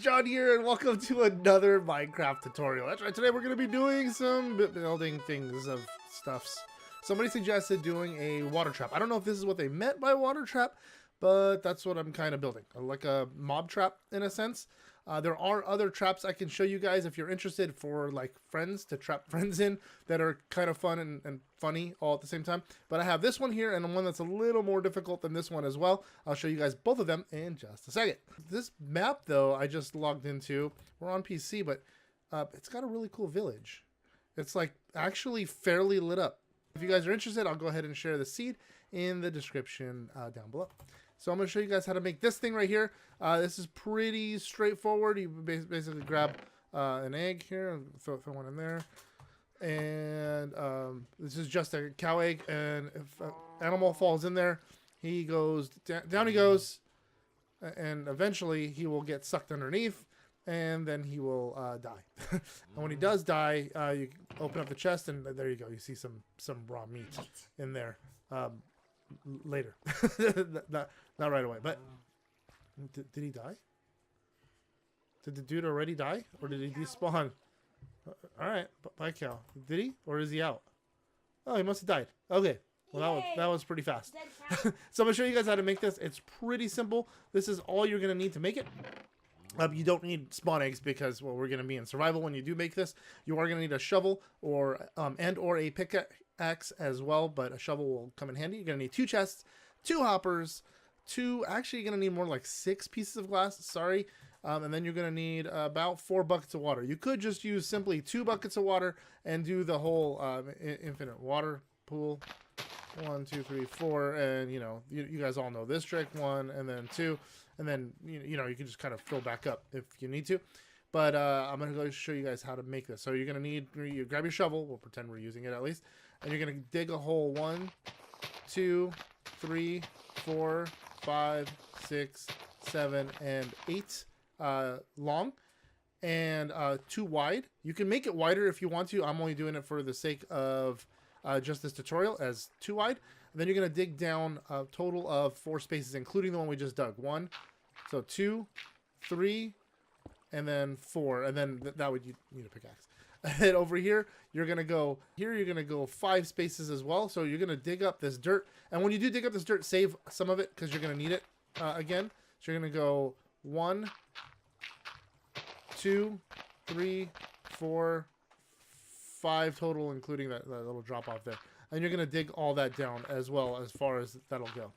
John here, and welcome to another Minecraft tutorial. That's right, today we're going to be doing some building things of stuffs. Somebody suggested doing a water trap. I don't know if this is what they meant by water trap, but that's what I'm kind of building. Like a mob trap in a sense. There are other traps I can show you guys if you're interested for like friends to trap friends in that are kind of fun and funny all at the same time. But I have this one here and one that's a little more difficult than this one as well. I'll show you guys both of them in just a second. This map though, I just logged into. We're on PC, but it's got a really cool village. It's like actually fairly lit up. If you guys are interested, I'll go ahead and share the seed in the description down below. So I'm going to show you guys how to make this thing right here. This is pretty straightforward. You basically grab an egg here, throw one in there. And this is just a cow egg. And if an animal falls in there, he goes, down he goes. And eventually he will get sucked underneath. And then he will die. And when he does die, you open up the chest and there you go. You see some raw meat in there. Later. Not right away, but did he die? Did the dude already die, or did he despawn? All right, bye cow. Did he, or is he out? Oh, he must have died. Okay, well that was pretty fast. So I'm gonna show you guys how to make this. It's pretty simple. This is all you're gonna need to make it. You don't need spawn eggs because, well, we're gonna be in survival when you do make this. You are gonna need a shovel or a pickaxe as well, but a shovel will come in handy. You're gonna need 2 chests, 2 hoppers, actually you're gonna need more like 6 pieces of glass, sorry. And then you're gonna need about 4 buckets of water. You could just use simply 2 buckets of water and do the whole infinite water pool. 1, 2, 3, 4, and you know, you guys all know this trick. 1 and then 2, and then you know, you can just kind of fill back up if you need to. But I'm gonna go show you guys how to make this. So you're gonna need, you grab your shovel, we'll pretend we're using it at least, and you're gonna dig a hole 1, 2, 3, 4, 5, 6, 7, and 8 long, and 2 wide. You can make it wider if you want to. I'm only doing it for the sake of just this tutorial as 2 wide. And then you're going to dig down a total of 4 spaces, including the one we just dug. 1, so 2, 3, and then 4. And then that would, you need a pickaxe. And then over here, you're going to go 5 spaces as well. So you're going to dig up this dirt. And when you do dig up this dirt, save some of it because you're going to need it again. So you're going to go 1, 2, 3, 4, 5 total, including that little drop off there. And you're going to dig all that down as well, as far as that'll go.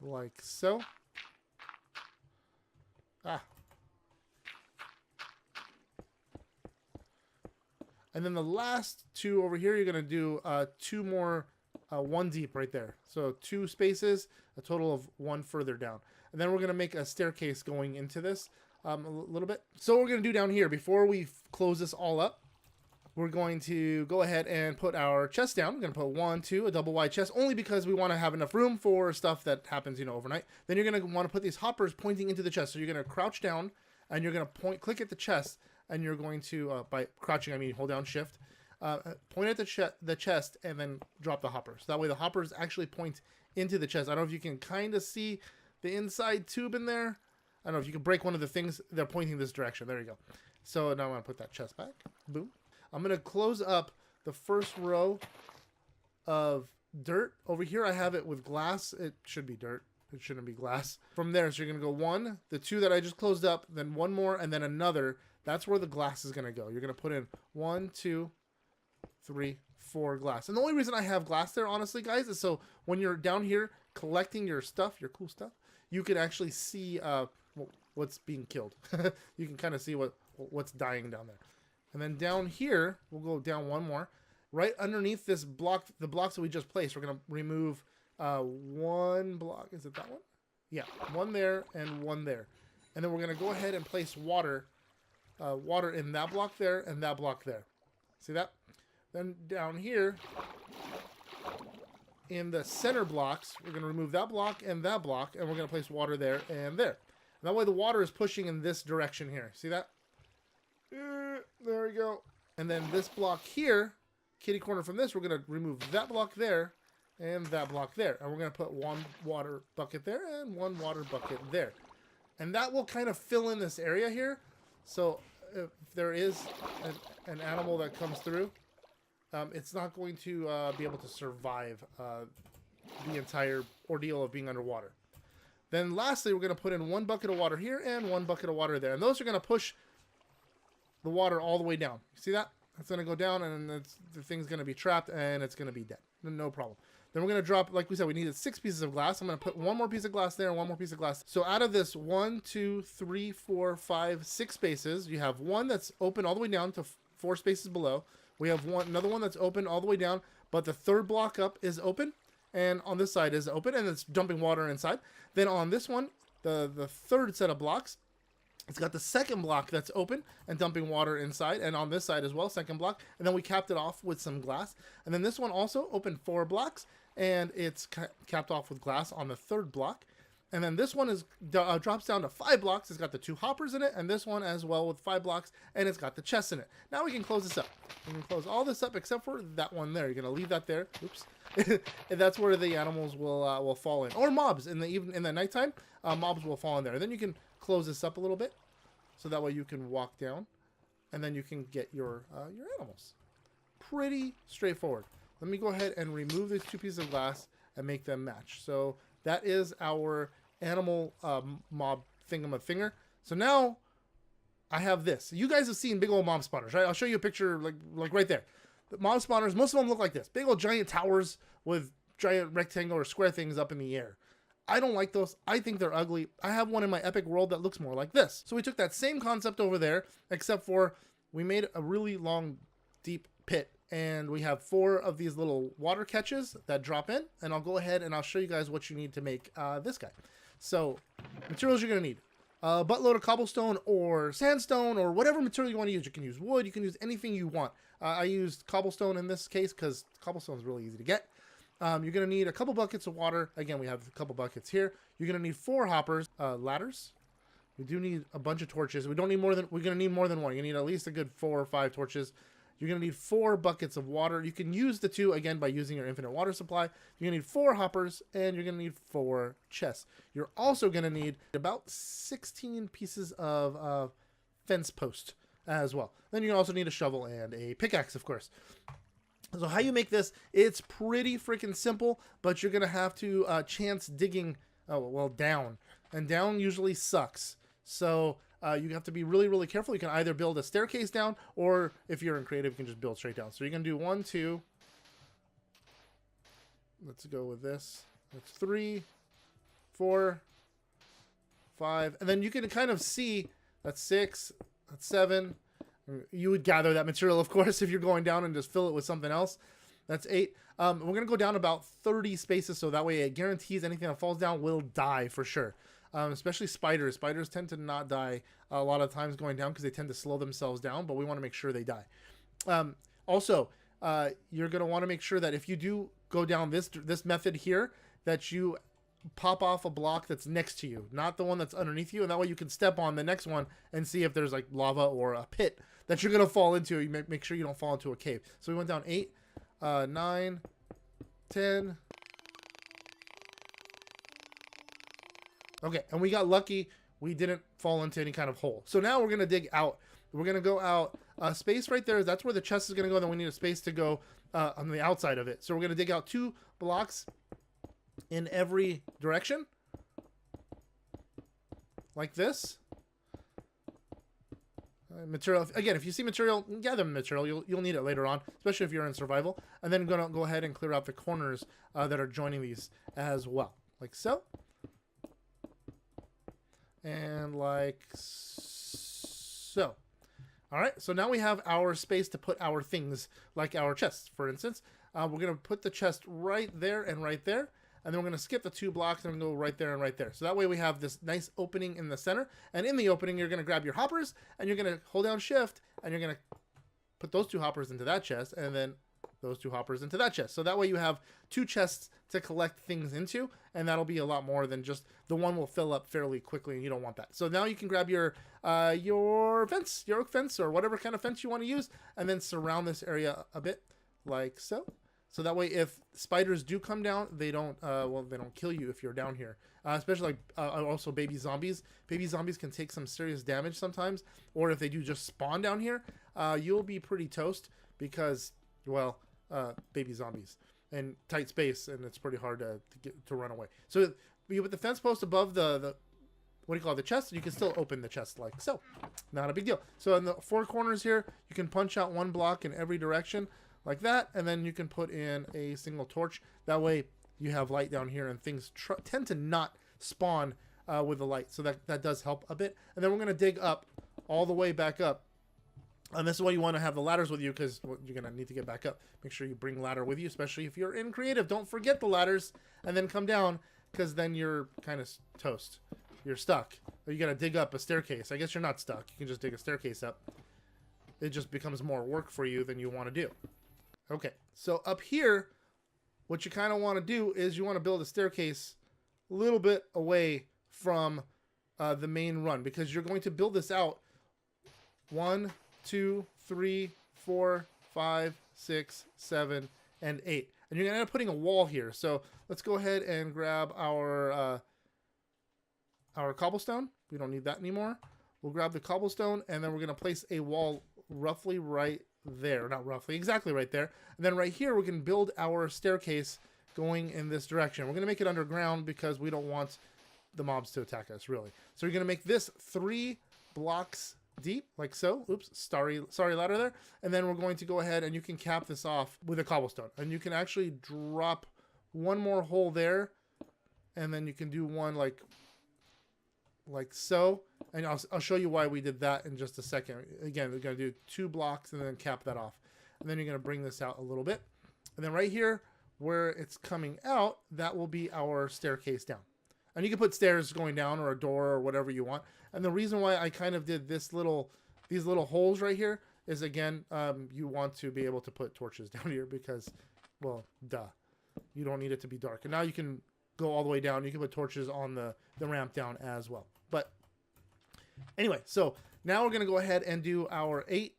Like so. And then the last 2 over here, you're going to do 2 more 1 deep right there. So 2 spaces, a total of 1 further down. And then we're going to make a staircase going into this a little bit. So what we're going to do down here, before we close this all up, we're going to go ahead and put our chest down. We're going to put 1, 2, a double wide chest, only because we want to have enough room for stuff that happens, you know, overnight. Then you're going to want to put these hoppers pointing into the chest. So you're going to crouch down and you're going to click at the chest, and you're going to, by crouching, I mean hold down shift, point at the chest and then drop the hoppers. That way the hoppers actually point into the chest. I don't know if you can kind of see the inside tube in there. I don't know if you can break one of the things. They're pointing this direction. There you go. So now I'm going to put that chest back. Boom. I'm going to close up the first row of dirt. Over here I have it with glass. It should be dirt. It shouldn't be glass. From there, so you're going to go 1, the 2 that I just closed up, then 1 more, and then another. That's where the glass is going to go. You're going to put in 1, 2, 3, 4 glass. And the only reason I have glass there, honestly, guys, is so when you're down here collecting your stuff, your cool stuff, you can actually see what's being killed. You can kind of see what's dying down there. And then down here, we'll go down 1 more. Right underneath this block, the blocks that we just placed, we're going to remove 1 block. Is it that one? Yeah, 1 there and 1 there. And then we're going to go ahead and place water in that block there and that block there. See that? Then down here, in the center blocks, we're going to remove that block, and we're going to place water there and there. And that way the water is pushing in this direction here. See that? There we go. And then this block here, kitty corner from this, we're going to remove that block there and that block there. And we're going to put 1 water bucket there and 1 water bucket there. And that will kind of fill in this area here. So if there is an animal that comes through, it's not going to be able to survive the entire ordeal of being underwater. Then lastly, we're going to put in 1 bucket of water here and 1 bucket of water there. And those are going to push the water all the way down. You see that? It's going to go down, and the thing's going to be trapped, and it's going to be dead. No problem. Then we're going to drop, like we said, we needed 6 pieces of glass. I'm going to put 1 more piece of glass there and 1 more piece of glass. So out of this 1, 2, 3, 4, 5, 6 spaces, you have one that's open all the way down to 4 spaces below. We have another one that's open all the way down, but the third block up is open, and on this side is open, and it's dumping water inside. Then on this one, the third set of blocks, it's got the second block that's open and dumping water inside, and on this side as well, second block. And then we capped it off with some glass. And then this one also opened 4 blocks, and it's capped off with glass on the third block. And then this one drops down to 5 blocks. It's got the 2 hoppers in it, and this one as well with 5 blocks, and it's got the chest in it. Now we can close this up. We can close all this up except for that one there. You're gonna leave that there. Oops. And that's where the animals will fall in, or mobs in the nighttime. Mobs will fall in there. And then you can close this up a little bit, so that way you can walk down, and then you can get your animals. Pretty straightforward. Let me go ahead and remove these 2 pieces of glass and make them match. So that is our animal mob thingamafinger. So now I have this. You guys have seen big old mob spawners, right? I'll show you a picture like right there. The mob spawners, most of them look like this. Big old giant towers with giant rectangle or square things up in the air. I don't like those. I think they're ugly. I have one in my Epic world that looks more like this. So we took that same concept over there, except for we made a really long, deep pit. And we have 4 of these little water catches that drop in. And I'll go ahead and I'll show you guys what you need to make this guy. So materials you're going to need. A buttload of cobblestone or sandstone or whatever material you want to use. You can use wood. You can use anything you want. I used cobblestone in this case because cobblestone is really easy to get. You're going to need a couple buckets of water. Again, we have a couple buckets here. You're going to need 4 hoppers, ladders. We do need a bunch of torches. We're going to need more than one. You're going to need at least a good 4 or 5 torches. You're going to need 4 buckets of water. You can use the 2, again, by using your infinite water supply. You're going to need 4 hoppers, and you're going to need 4 chests. You're also going to need about 16 pieces of fence post as well. Then you also need a shovel and a pickaxe, of course. So how you make this, it's pretty freaking simple, but you're going to have to chance digging, down. And down usually sucks. So you have to be really, really careful. You can either build a staircase down, or if you're in creative, you can just build straight down. So you're going to do 1, 2. Let's go with this. That's 3, 4, 5. And then you can kind of see that's 6, that's 7. You would gather that material, of course, if you're going down and just fill it with something else. That's 8. We're going to go down about 30 spaces, so that way it guarantees anything that falls down will die for sure. Especially spiders. Spiders tend to not die a lot of times going down because they tend to slow themselves down, but we want to make sure they die. Also, you're going to want to make sure that if you do go down this method here, that you pop off a block that's next to you, not the one that's underneath you, and that way you can step on the next one and see if there's like lava or a pit that you're going to fall into. You make sure you don't fall into a cave. So we went down 8, 9, 10. Okay, and we got lucky. We didn't fall into any kind of hole. So now we're going to dig out. We're going to go out. Space right there, that's where the chest is going to go. Then we need a space to go on the outside of it. So we're going to dig out 2 blocks in every direction. Like this. Material. Again, if you see material, gather material. You'll need it later on, especially if you're in survival. And then going to go ahead and clear out the corners that are joining these as well. Like so. And like so. All right, so now we have our space to put our things, like our chests, for instance. We're going to put the chest right there and right there. And then we're going to skip the 2 blocks and go right there and right there. So that way we have this nice opening in the center. And in the opening, you're going to grab your hoppers, and you're going to hold down shift, and you're going to put those 2 hoppers into that chest, and then those 2 hoppers into that chest. So that way you have 2 chests to collect things into, and that'll be a lot more than just the one will fill up fairly quickly, and you don't want that. So now you can grab your fence, your oak fence, or whatever kind of fence you want to use, and then surround this area a bit like so. So that way, if spiders do come down, they don't they don't kill you if you're down here. Especially like also baby zombies. Baby zombies can take some serious damage sometimes, or if they do just spawn down here, you'll be pretty toast because, well, baby zombies and tight space, and it's pretty hard to run away. So you put the fence post above the what do you call it, the chest, you can still open the chest like so. Not a big deal. So in the four corners here, you can punch out one block in every direction like that, and then you can put in a single torch. That way you have light down here, and things tend to not spawn with the light. So that does help a bit. And then we're going to dig up all the way back up. And this is why you want to have the ladders with you, because you're going to need to get back up. Make sure you bring ladder with you, especially if you're in creative. Don't forget the ladders and then come down, because then you're kind of toast. You're stuck. Or you got to dig up a staircase. I guess you're not stuck. You can just dig a staircase up. It just becomes more work for you than you want to do. Okay, so up here, what you kind of want to do is you want to build a staircase a little bit away from the main run, because you're going to build this out 1, 2, 3, 4, 5, 6, 7, and 8. And you're going to end up putting a wall here. So let's go ahead and grab our cobblestone. We don't need that anymore. We'll grab the cobblestone, and then we're going to place a wall roughly right there. Not roughly, exactly right there. And then right here, we can build our staircase going in this direction. We're going to make it underground because we don't want the mobs to attack us, really. So you're going to make this 3 blocks deep, like so. Oops, sorry ladder there. And then we're going to go ahead, and you can cap this off with a cobblestone. And you can actually drop one more hole there, and then you can do one like so. And I'll show you why we did that in just a second. Again, we're going to do 2 blocks and then cap that off. And then you're going to bring this out a little bit. And then right here, where it's coming out, that will be our staircase down. And you can put stairs going down, or a door, or whatever you want. And the reason why I kind of did these little holes right here is, again, you want to be able to put torches down here because, well, duh. You don't need it to be dark. And now you can go all the way down. You can put torches on the ramp down as well. But anyway, so now we're going to go ahead and do our 8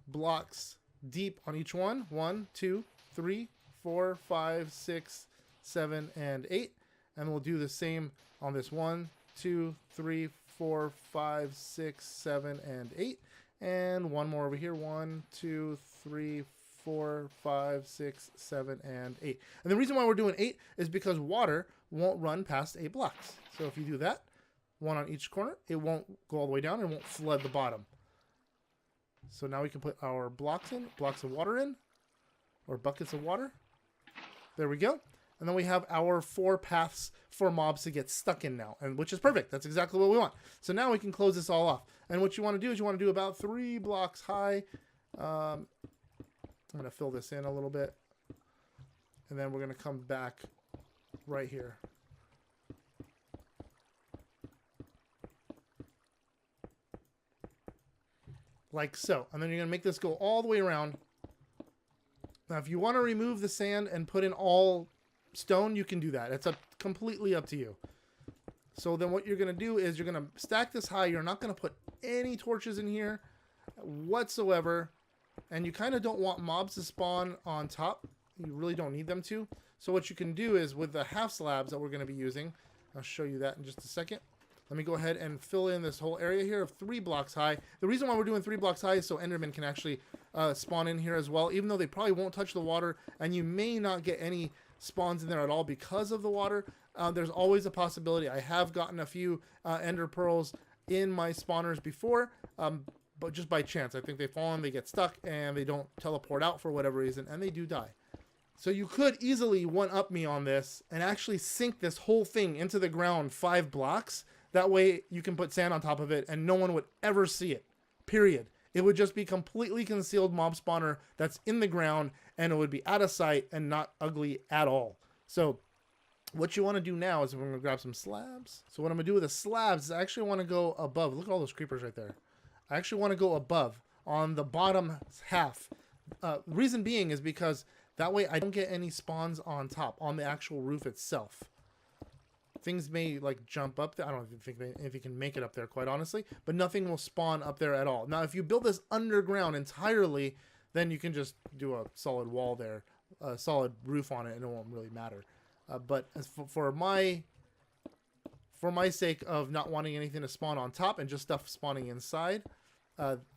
blocks deep on each one. 1, 2, 3, 4, 5, 6, 7, and 8. And we'll do the same on this 1, 2, 3, 4, 5, 6, 7, and 8. And one more over here. 1, 2, 3, 4, 5, 6, 7, and 8. And the reason why we're doing 8 is because water won't run past 8 blocks. So if you do that, 1 on each corner, it won't go all the way down and won't flood the bottom. So now we can put our blocks of water in, or buckets of water. There we go. And then we have our 4 paths for mobs to get stuck in now, and which is perfect. That's exactly what we want. So now we can close this all off. And what you want to do is you want to do about 3 blocks high. I'm going to fill this in a little bit. And then we're going to come back right here. Like so. And then you're going to make this go all the way around. Now, if you want to remove the sand and put in all stone, you can do that. It's completely up to you. So then what you're going to do is you're going to stack this high. You're not going to put any torches in here whatsoever. And you kind of don't want mobs to spawn on top. You really don't need them to. So what you can do is with the half slabs that we're going to be using, I'll show you that in just a second. Let me go ahead and fill in this whole area here of 3 blocks high. The reason why we're doing 3 blocks high is so Endermen can actually spawn in here as well, even though they probably won't touch the water, and you may not get any spawns in there at all because of the water. There's always a possibility. I have gotten a few ender pearls in my spawners before, but just by chance. I think they fall in, they get stuck, and they don't teleport out for whatever reason, and they do die. So you could easily one-up me on this and actually sink this whole thing into the ground 5 blocks. That way you can put sand on top of it and no one would ever see it, period. It would just be completely concealed mob spawner that's in the ground, and it would be out of sight and not ugly at all. So what you want to do now is we're going to grab some slabs. So what I'm going to do with the slabs is I actually want to go above. Look at all those creepers right there. I actually want to go above on the bottom half. Reason being is because that way I don't get any spawns on top, on the actual roof itself. Things may like jump up there. I don't think if you can make it up there, quite honestly, but nothing will spawn up there at all. Now, if you build this underground entirely, then you can just do a solid wall there a solid roof on it, and it won't really matter. But as for my sake of not wanting anything to spawn on top and just stuff spawning inside,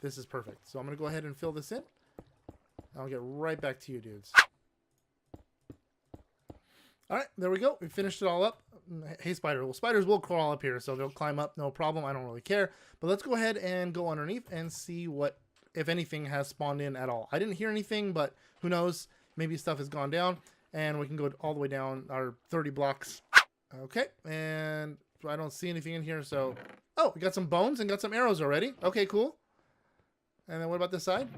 this is perfect. So I'm going to go ahead and fill this in. I'll get right back to you, dudes. All right, there we go. We finished it all up. Hey, spider. Well, spiders will crawl up here, so they'll climb up, no problem. I don't really care. But let's go ahead and go underneath and see what, if anything, has spawned in at all. I didn't hear anything, but who knows? Maybe stuff has gone down, and we can go all the way down our 30 blocks. Okay, and I don't see anything in here, so... Oh, we got some bones and got some arrows already. Okay, cool. And then what about this side?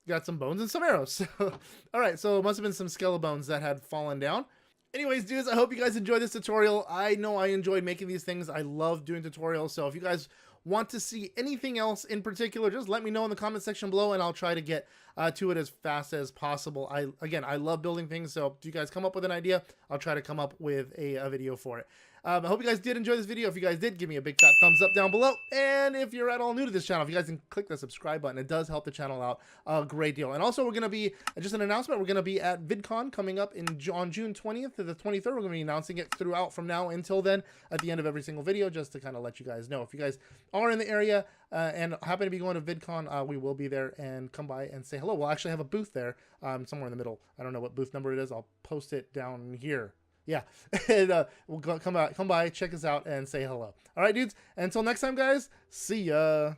Got some bones and some arrows. All right, so it must have been some skeleton that had fallen down. Anyways, dudes, I hope you guys enjoyed this tutorial. I know I enjoyed making these things. I love doing tutorials, so if you guys want to see anything else in particular, just let me know in the comment section below, and I'll try to get to it as fast as possible. Again, I love building things, so if you guys come up with an idea, I'll try to come up with a video for it. I hope you guys did enjoy this video. If you guys did, give me a big fat thumbs up down below. And if you're at all new to this channel, if you guys can click the subscribe button, it does help the channel out a great deal. And also, we're going to be, just an announcement, we're going to be at VidCon coming up on June 20th to the 23rd. We're going to be announcing it throughout from now until then at the end of every single video, just to kind of let you guys know. If you guys are in the area and happen to be going to VidCon, we will be there, and come by and say hello. We'll actually have a booth there somewhere in the middle. I don't know what booth number it is. I'll post it down here. Yeah, and we'll come by, check us out, and say hello. All right, dudes. Until next time, guys. See ya.